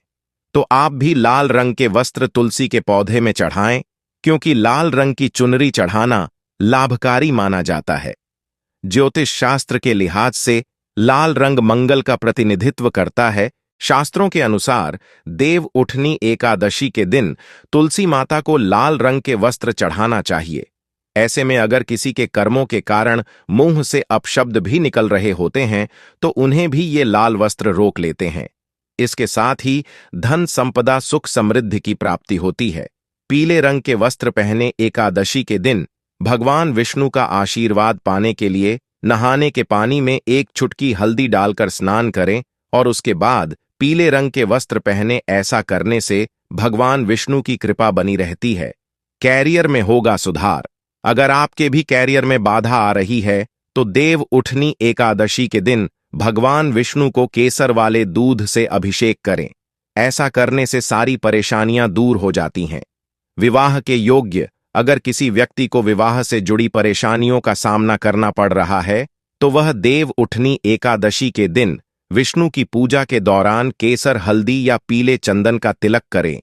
तो आप भी लाल रंग के वस्त्र तुलसी के पौधे में चढ़ाएं, क्योंकि लाल रंग की चुनरी चढ़ाना लाभकारी माना जाता है। ज्योतिष शास्त्र के लिहाज से लाल रंग मंगल का प्रतिनिधित्व करता है। शास्त्रों के अनुसार देव उठनी एकादशी के दिन तुलसी माता को लाल रंग के वस्त्र चढ़ाना चाहिए। ऐसे में अगर किसी के कर्मों के कारण मुंह से अपशब्द भी निकल रहे होते हैं तो उन्हें भी ये लाल वस्त्र रोक लेते हैं। इसके साथ ही धन संपदा सुख समृद्धि की प्राप्ति होती है। पीले रंग के वस्त्र पहने एकादशी के दिन भगवान विष्णु का आशीर्वाद पाने के लिए नहाने के पानी में एक चुटकी हल्दी डालकर स्नान करें और उसके बाद पीले रंग के वस्त्र पहने। ऐसा करने से भगवान विष्णु की कृपा बनी रहती है। कैरियर में होगा सुधार। अगर आपके भी कैरियर में बाधा आ रही है तो देव उठनी एकादशी के दिन भगवान विष्णु को केसर वाले दूध से अभिषेक करें। ऐसा करने से सारी परेशानियां दूर हो जाती हैं। विवाह के योग्य अगर किसी व्यक्ति को विवाह से जुड़ी परेशानियों का सामना करना पड़ रहा है तो वह देव उठनी एकादशी के दिन विष्णु की पूजा के दौरान केसर हल्दी या पीले चंदन का तिलक करें।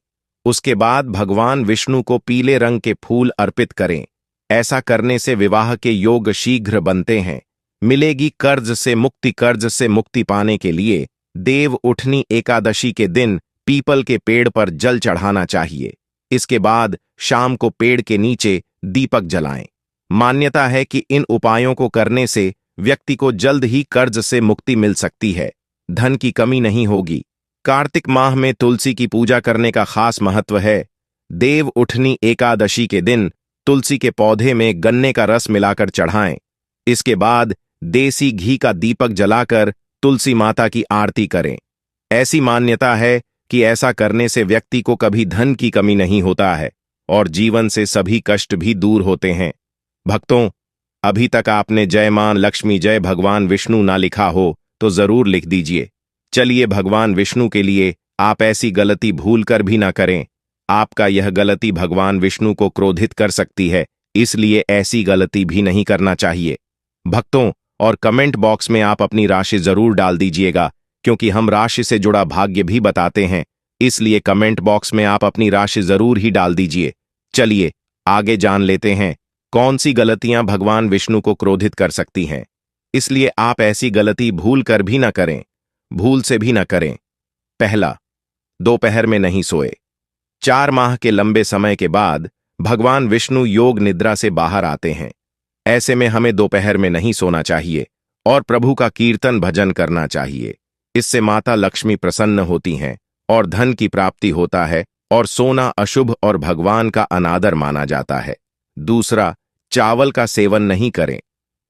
उसके बाद भगवान विष्णु को पीले रंग के फूल अर्पित करें। ऐसा करने से विवाह के योग शीघ्र बनते हैं। मिलेगी कर्ज से मुक्ति। कर्ज से मुक्ति पाने के लिए देव उठनी एकादशी के दिन पीपल के पेड़ पर जल चढ़ाना चाहिए। इसके बाद शाम को पेड़ के नीचे दीपक जलाएं। मान्यता है कि इन उपायों को करने से व्यक्ति को जल्द ही कर्ज से मुक्ति मिल सकती है। धन की कमी नहीं होगी। कार्तिक माह में तुलसी की पूजा करने का खास महत्व है। देव उठनी एकादशी के दिन तुलसी के पौधे में गन्ने का रस मिलाकर चढ़ाएं। इसके बाद देसी घी का दीपक जलाकर तुलसी माता की आरती करें। ऐसी मान्यता है कि ऐसा करने से व्यक्ति को कभी धन की कमी नहीं होता है और जीवन से सभी कष्ट भी दूर होते हैं। भक्तों, अभी तक आपने जय मां लक्ष्मी जय भगवान विष्णु ना लिखा हो तो जरूर लिख दीजिए। चलिए भगवान विष्णु के लिए आप ऐसी गलती भूलकर भी ना करें। आपका यह गलती भगवान विष्णु को क्रोधित कर सकती है, इसलिए ऐसी गलती भी नहीं करना चाहिए। भक्तों, और कमेंट बॉक्स में आप अपनी राशि जरूर डाल दीजिएगा, क्योंकि हम राशि से जुड़ा भाग्य भी बताते हैं, इसलिए कमेंट बॉक्स में आप अपनी राशि जरूर ही डाल दीजिए। चलिए आगे जान लेते हैं कौन सी गलतियां भगवान विष्णु को क्रोधित कर सकती हैं। इसलिए आप ऐसी गलती भूल कर भी ना करें, भूल से भी ना करें। पहला, दोपहर में नहीं सोए। 4 माह के लंबे समय के बाद भगवान विष्णु योग निद्रा से बाहर आते हैं। ऐसे में हमें दोपहर में नहीं सोना चाहिए और प्रभु का कीर्तन भजन करना चाहिए। इससे माता लक्ष्मी प्रसन्न होती हैं और धन की प्राप्ति होता है, और सोना अशुभ और भगवान का अनादर माना जाता है। दूसरा, चावल का सेवन नहीं करें।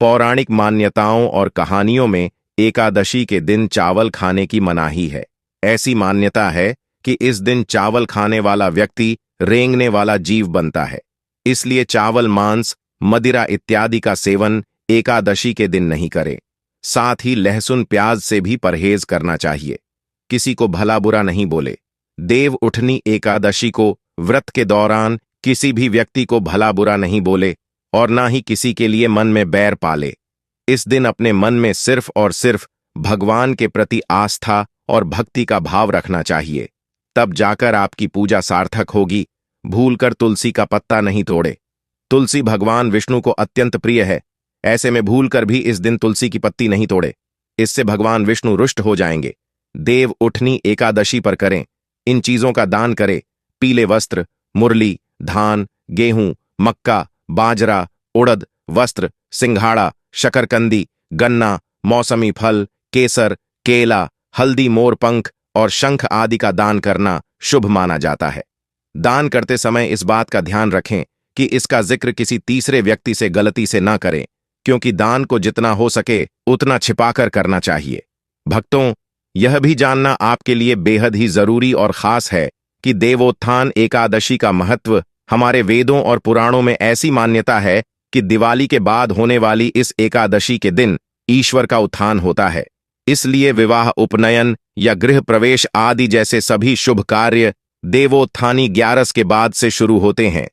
पौराणिक मान्यताओं और कहानियों में एकादशी के दिन चावल खाने की मनाही है। ऐसी मान्यता है कि इस दिन चावल खाने वाला व्यक्ति रेंगने वाला जीव बनता है, इसलिए चावल, मांस, मदिरा इत्यादि का सेवन एकादशी के दिन नहीं करें। साथ ही लहसुन, प्याज से भी परहेज करना चाहिए। किसी को भला बुरा नहीं बोले। देव उठनी एकादशी को व्रत के दौरान किसी भी व्यक्ति को भला बुरा नहीं बोले और ना ही किसी के लिए मन में बैर पाले। इस दिन अपने मन में सिर्फ और सिर्फ भगवान के प्रति आस्था और भक्ति का भाव रखना चाहिए, तब जाकर आपकी पूजा सार्थक होगी। भूलकर तुलसी का पत्ता नहीं तोड़े। तुलसी भगवान विष्णु को अत्यंत प्रिय है, ऐसे में भूलकर भी इस दिन तुलसी की पत्ती नहीं तोड़े, इससे भगवान विष्णु रुष्ट हो जाएंगे। देव उठनी एकादशी पर करें, इन चीजों का दान करें। पीले वस्त्र, मुरली, धान, गेहूं, मक्का, बाजरा, उड़द, वस्त्र, सिंघाड़ा, शकरकंदी, गन्ना, मौसमी फल, केसर, केला, हल्दी, मोरपंख और शंख आदि का दान करना शुभ माना जाता है। दान करते समय इस बात का ध्यान रखें कि इसका जिक्र किसी तीसरे व्यक्ति से गलती से ना करें, क्योंकि दान को जितना हो सके उतना छिपाकर करना चाहिए। भक्तों, यह भी जानना आपके लिए बेहद ही जरूरी और खास है कि देवोत्थान एकादशी का महत्व हमारे वेदों और पुराणों में ऐसी मान्यता है कि दिवाली के बाद होने वाली इस एकादशी के दिन ईश्वर का उत्थान होता है। इसलिए विवाह, उपनयन या गृह प्रवेश आदि जैसे सभी शुभ कार्य देवोत्थानी 11 के बाद से शुरू होते हैं।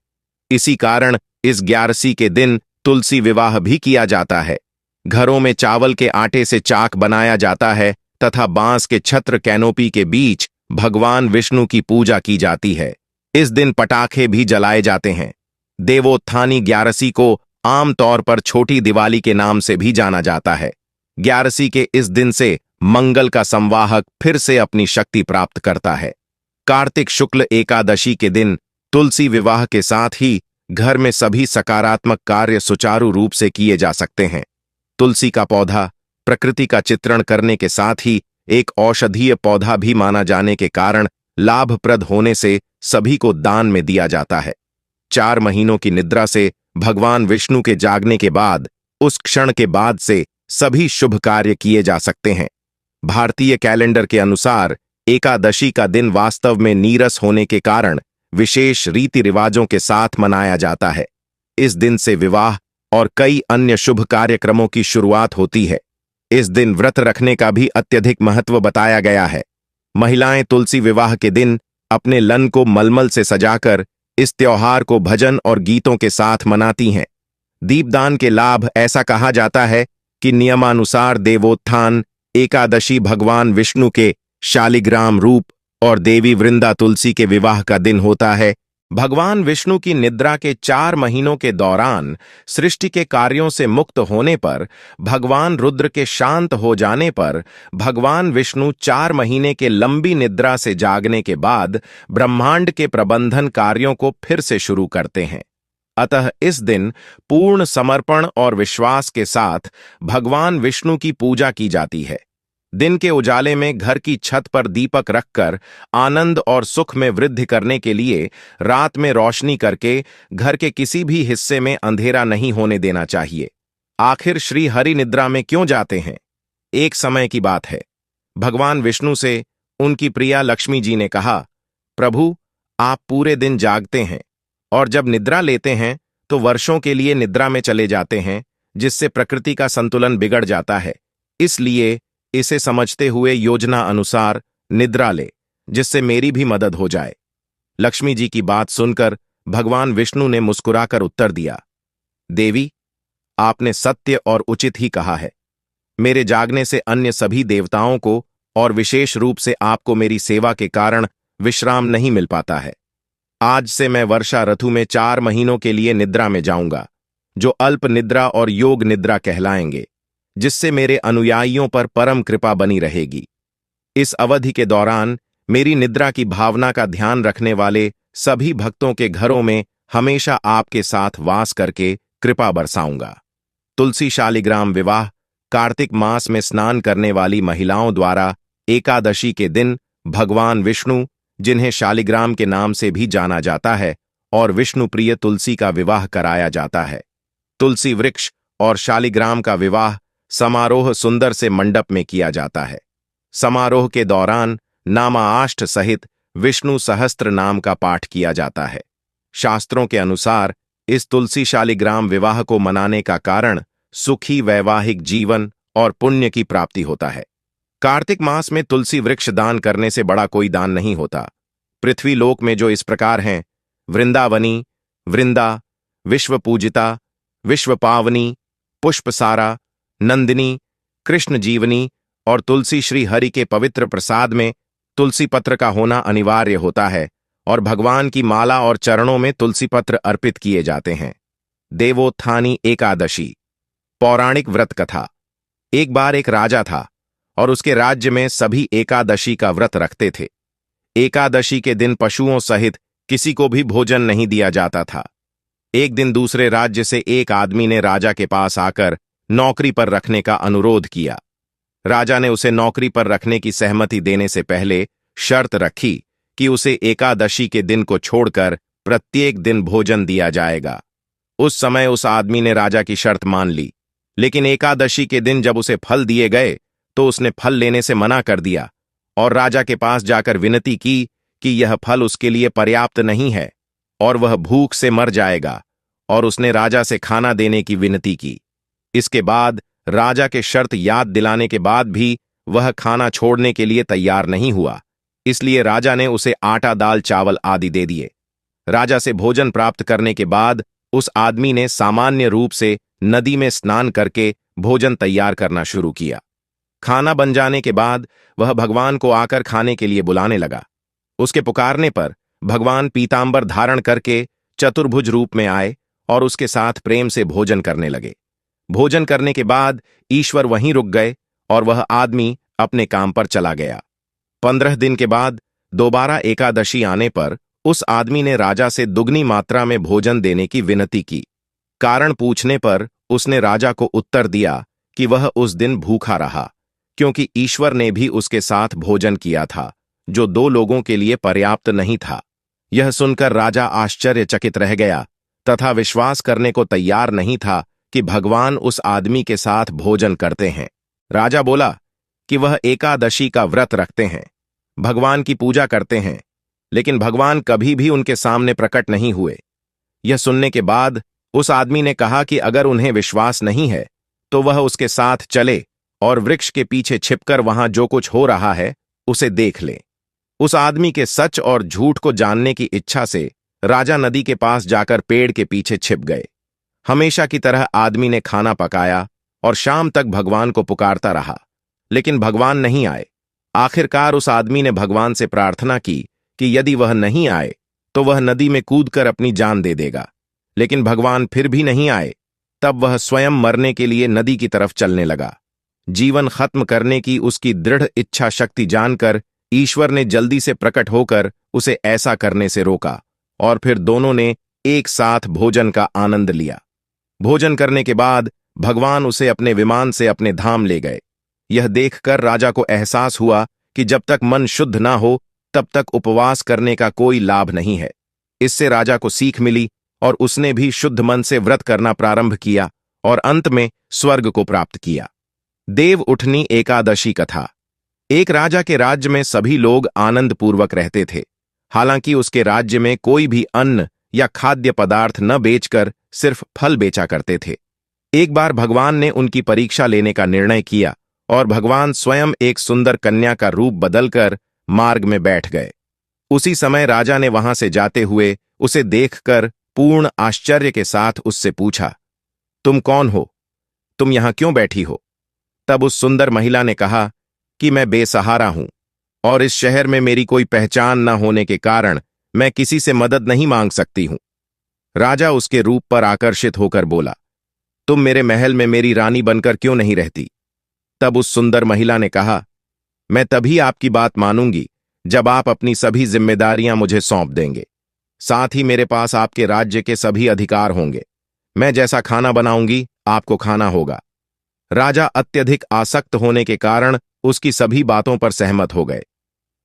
इसी कारण इस 11 के दिन तुलसी विवाह भी किया जाता है। घरों में चावल के आटे से चाक बनाया जाता है तथा बांस के छत्र, कैनोपी के बीच भगवान विष्णु की पूजा की जाती है। इस दिन पटाखे भी जलाए जाते हैं। देवोत्थानी 11 को आमतौर पर छोटी दिवाली के नाम से भी जाना जाता है। 11 के इस दिन से मंगल का संवाहक फिर से अपनी शक्ति प्राप्त करता है। कार्तिक शुक्ल एकादशी के दिन तुलसी विवाह के साथ ही घर में सभी सकारात्मक कार्य सुचारू रूप से किए जा सकते हैं। तुलसी का पौधा प्रकृति का चित्रण करने के साथ ही एक औषधीय पौधा भी माना जाने के कारण लाभप्रद होने से सभी को दान में दिया जाता है। 4 महीनों की निद्रा से भगवान विष्णु के जागने के बाद उस क्षण के बाद से सभी शुभ कार्य किए जा सकते हैं। भारतीय कैलेंडर के अनुसार एकादशी का दिन वास्तव में नीरस होने के कारण विशेष रीति रिवाजों के साथ मनाया जाता है। इस दिन से विवाह और कई अन्य शुभ कार्यक्रमों की शुरुआत होती है। इस दिन व्रत रखने का भी अत्यधिक महत्व बताया गया है। महिलाएं तुलसी विवाह के दिन अपने लन को मलमल से सजाकर इस त्योहार को भजन और गीतों के साथ मनाती हैं। दीपदान के लाभ, ऐसा कहा जाता है कि नियमानुसार देवोत्थान एकादशी भगवान विष्णु के शालिग्राम रूप और देवी वृंदा तुलसी के विवाह का दिन होता है। भगवान विष्णु की निद्रा के 4 महीनों के दौरान सृष्टि के कार्यों से मुक्त होने पर, भगवान रुद्र के शांत हो जाने पर, भगवान विष्णु 4 महीने के लंबी निद्रा से जागने के बाद ब्रह्मांड के प्रबंधन कार्यों को फिर से शुरू करते हैं। अतः इस दिन पूर्ण समर्पण और विश्वास के साथ भगवान विष्णु की पूजा की जाती है। दिन के उजाले में घर की छत पर दीपक रखकर आनंद और सुख में वृद्धि करने के लिए रात में रोशनी करके घर के किसी भी हिस्से में अंधेरा नहीं होने देना चाहिए। आखिर श्री हरि निद्रा में क्यों जाते हैं? एक समय की बात है, भगवान विष्णु से उनकी प्रिया लक्ष्मी जी ने कहा, प्रभु, आप पूरे दिन जागते हैं और जब निद्रा लेते हैं तो वर्षों के लिए निद्रा में चले जाते हैं, जिससे प्रकृति का संतुलन बिगड़ जाता है। इसलिए इसे समझते हुए योजना अनुसार निद्रा ले। जिससे मेरी भी मदद हो जाए। लक्ष्मी जी की बात सुनकर भगवान विष्णु ने मुस्कुराकर उत्तर दिया, देवी, आपने सत्य और उचित ही कहा है। मेरे जागने से अन्य सभी देवताओं को और विशेष रूप से आपको मेरी सेवा के कारण विश्राम नहीं मिल पाता है। आज से मैं वर्षा ऋतु में 4 महीनों के लिए निद्रा में जाऊंगा, जो अल्प निद्रा और योग निद्रा कहलाएंगे, जिससे मेरे अनुयायियों पर परम कृपा बनी रहेगी। इस अवधि के दौरान मेरी निद्रा की भावना का ध्यान रखने वाले सभी भक्तों के घरों में हमेशा आपके साथ वास करके कृपा बरसाऊंगा। तुलसी शालिग्राम विवाह कार्तिक मास में स्नान करने वाली महिलाओं द्वारा एकादशी के दिन भगवान विष्णु, जिन्हें शालिग्राम के नाम से भी जाना जाता है, और विष्णु प्रिय तुलसी का विवाह कराया जाता है। तुलसी वृक्ष और शालिग्राम का विवाह समारोह सुंदर से मंडप में किया जाता है। समारोह के दौरान नामाष्ट सहित विष्णु सहस्त्र नाम का पाठ किया जाता है। शास्त्रों के अनुसार इस तुलसी शालिग्राम विवाह को मनाने का कारण सुखी वैवाहिक जीवन और पुण्य की प्राप्ति होता है। कार्तिक मास में तुलसी वृक्ष दान करने से बड़ा कोई दान नहीं होता। पृथ्वी लोक में जो इस प्रकार हैं, वृंदावनी, वृंदा, विश्व पूजिता, विश्व पावनी, पुष्पसारा, नंदिनी, कृष्ण जीवनी और तुलसी श्री हरि के पवित्र प्रसाद में तुलसी पत्र का होना अनिवार्य होता है और भगवान की माला और चरणों में तुलसी पत्र अर्पित किए जाते हैं। देवोत्थानी एकादशी। पौराणिक व्रत कथा। एक बार एक राजा था और उसके राज्य में सभी एकादशी का व्रत रखते थे। एकादशी के दिन पशुओं सहित किसी को भी भोजन नहीं दिया जाता था। एक दिन दूसरे राज्य से एक आदमी ने राजा के पास आकर नौकरी पर रखने का अनुरोध किया। राजा ने उसे नौकरी पर रखने की सहमति देने से पहले शर्त रखी कि उसे एकादशी के दिन को छोड़कर प्रत्येक दिन भोजन दिया जाएगा। उस समय उस आदमी ने राजा की शर्त मान ली, लेकिन एकादशी के दिन जब उसे फल दिए गए तो उसने फल लेने से मना कर दिया और राजा के पास जाकर विनती की कि यह फल उसके लिए पर्याप्त नहीं है और वह भूख से मर जाएगा, और उसने राजा से खाना देने की विनती की। इसके बाद राजा के शर्त याद दिलाने के बाद भी वह खाना छोड़ने के लिए तैयार नहीं हुआ, इसलिए राजा ने उसे आटा, दाल, चावल आदि दे दिए। राजा से भोजन प्राप्त करने के बाद उस आदमी ने सामान्य रूप से नदी में स्नान करके भोजन तैयार करना शुरू किया। खाना बन जाने के बाद वह भगवान को आकर खाने के लिए बुलाने लगा। उसके पुकारने पर भगवान पीतांबर धारण करके चतुर्भुज रूप में आए और उसके साथ प्रेम से भोजन करने लगे। भोजन करने के बाद ईश्वर वहीं रुक गए और वह आदमी अपने काम पर चला गया। 15 दिन के बाद दोबारा एकादशी आने पर उस आदमी ने राजा से दुगनी मात्रा में भोजन देने की विनती की। कारण पूछने पर उसने राजा को उत्तर दिया कि वह उस दिन भूखा रहा, क्योंकि ईश्वर ने भी उसके साथ भोजन किया था, जो 2 लोगों के लिए पर्याप्त नहीं था। यह सुनकर राजा आश्चर्यचकित रह गया तथा विश्वास करने को तैयार नहीं था कि भगवान उस आदमी के साथ भोजन करते हैं। राजा बोला कि वह एकादशी का व्रत रखते हैं, भगवान की पूजा करते हैं, लेकिन भगवान कभी भी उनके सामने प्रकट नहीं हुए। यह सुनने के बाद उस आदमी ने कहा कि अगर उन्हें विश्वास नहीं है तो वह उसके साथ चले और वृक्ष के पीछे छिपकर वहां जो कुछ हो रहा है उसे देख ले। उस आदमी के सच और झूठ को जानने की इच्छा से राजा नदी के पास जाकर पेड़ के पीछे छिप गए। हमेशा की तरह आदमी ने खाना पकाया और शाम तक भगवान को पुकारता रहा, लेकिन भगवान नहीं आए। आखिरकार उस आदमी ने भगवान से प्रार्थना की कि यदि वह नहीं आए तो वह नदी में कूदकर अपनी जान दे देगा, लेकिन भगवान फिर भी नहीं आए। तब वह स्वयं मरने के लिए नदी की तरफ चलने लगा। जीवन खत्म करने की उसकी दृढ़ इच्छा शक्ति जानकर ईश्वर ने जल्दी से प्रकट होकर उसे ऐसा करने से रोका और फिर दोनों ने एक साथ भोजन का आनंद लिया। भोजन करने के बाद भगवान उसे अपने विमान से अपने धाम ले गए। यह देखकर राजा को एहसास हुआ कि जब तक मन शुद्ध ना हो तब तक उपवास करने का कोई लाभ नहीं है। इससे राजा को सीख मिली और उसने भी शुद्ध मन से व्रत करना प्रारंभ किया और अंत में स्वर्ग को प्राप्त किया। देव उठनी एकादशी कथा। एक राजा के राज्य में सभी लोग आनंद पूर्वक रहते थे। हालांकि उसके राज्य में कोई भी अन्न या खाद्य पदार्थ न बेचकर सिर्फ फल बेचा करते थे। एक बार भगवान ने उनकी परीक्षा लेने का निर्णय किया और भगवान स्वयं एक सुंदर कन्या का रूप बदलकर मार्ग में बैठ गए। उसी समय राजा ने वहां से जाते हुए उसे देखकर पूर्ण आश्चर्य के साथ उससे पूछा, तुम कौन हो? तुम यहां क्यों बैठी हो? तब उस सुंदर महिला ने कहा कि मैं बेसहारा हूं और इस शहर में मेरी कोई पहचान न होने के कारण मैं किसी से मदद नहीं मांग सकती हूं। राजा उसके रूप पर आकर्षित होकर बोला, तुम मेरे महल में मेरी रानी बनकर क्यों नहीं रहती? तब उस सुंदर महिला ने कहा, मैं तभी आपकी बात मानूंगी जब आप अपनी सभी जिम्मेदारियां मुझे सौंप देंगे। साथ ही मेरे पास आपके राज्य के सभी अधिकार होंगे। मैं जैसा खाना बनाऊंगी आपको खाना होगा। राजा अत्यधिक आसक्त होने के कारण उसकी सभी बातों पर सहमत हो गए।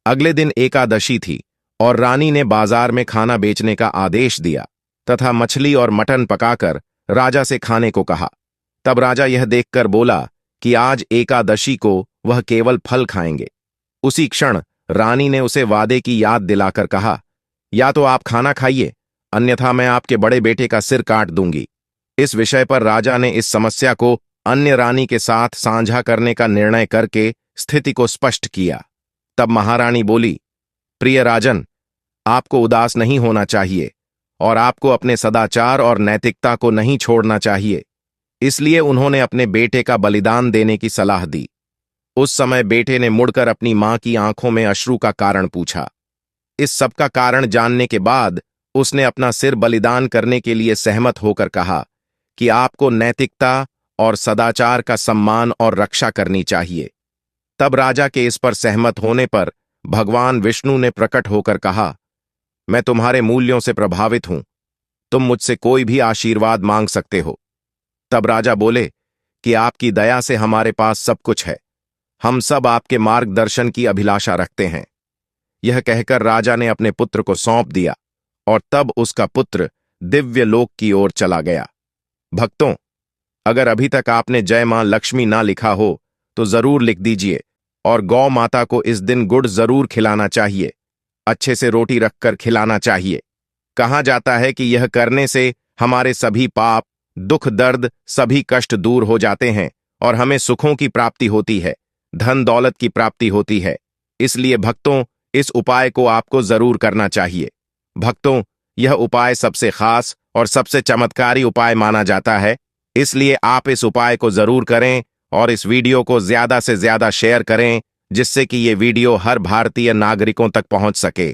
अगले दिन एकादशी थी और रानी ने बाजार में खाना बेचने का आदेश दिया तथा मछली और मटन पकाकर राजा से खाने को कहा। तब राजा यह देखकर बोला कि आज एकादशी को वह केवल फल खाएंगे। उसी क्षण रानी ने उसे वादे की याद दिलाकर कहा, या तो आप खाना खाइए, अन्यथा मैं आपके बड़े बेटे का सिर काट दूंगी। इस विषय पर राजा ने इस समस्या को अन्य रानी के साथ साझा करने का निर्णय करके स्थिति को स्पष्ट किया। तब महारानी बोली, प्रिय राजन, आपको उदास नहीं होना चाहिए और आपको अपने सदाचार और नैतिकता को नहीं छोड़ना चाहिए। इसलिए उन्होंने अपने बेटे का बलिदान देने की सलाह दी। उस समय बेटे ने मुड़कर अपनी मां की आंखों में अश्रु का कारण पूछा। इस सब का कारण जानने के बाद उसने अपना सिर बलिदान करने के लिए सहमत होकर कहा कि आपको नैतिकता और सदाचार का सम्मान और रक्षा करनी चाहिए। तब राजा के इस पर सहमत होने पर भगवान विष्णु ने प्रकट होकर कहा, मैं तुम्हारे मूल्यों से प्रभावित हूं, तुम मुझसे कोई भी आशीर्वाद मांग सकते हो। तब राजा बोले कि आपकी दया से हमारे पास सब कुछ है, हम सब आपके मार्गदर्शन की अभिलाषा रखते हैं। यह कहकर राजा ने अपने पुत्र को सौंप दिया और तब उसका पुत्र दिव्य लोक की ओर चला गया। भक्तों, अगर अभी तक आपने जय मां लक्ष्मी ना लिखा हो तो जरूर लिख दीजिए और गौ माता को इस दिन गुड़ जरूर खिलाना चाहिए, अच्छे से रोटी रखकर खिलाना चाहिए। कहा जाता है कि यह करने से हमारे सभी पाप, दुख, दर्द, सभी कष्ट दूर हो जाते हैं और हमें सुखों की प्राप्ति होती है, धन दौलत की प्राप्ति होती है। इसलिए भक्तों, इस उपाय को आपको जरूर करना चाहिए। भक्तों, यह उपाय सबसे खास और सबसे चमत्कारी उपाय माना जाता है, इसलिए आप इस उपाय को जरूर करें और इस वीडियो को ज्यादा से ज्यादा शेयर करें जिससे कि ये वीडियो हर भारतीय नागरिकों तक पहुंच सके।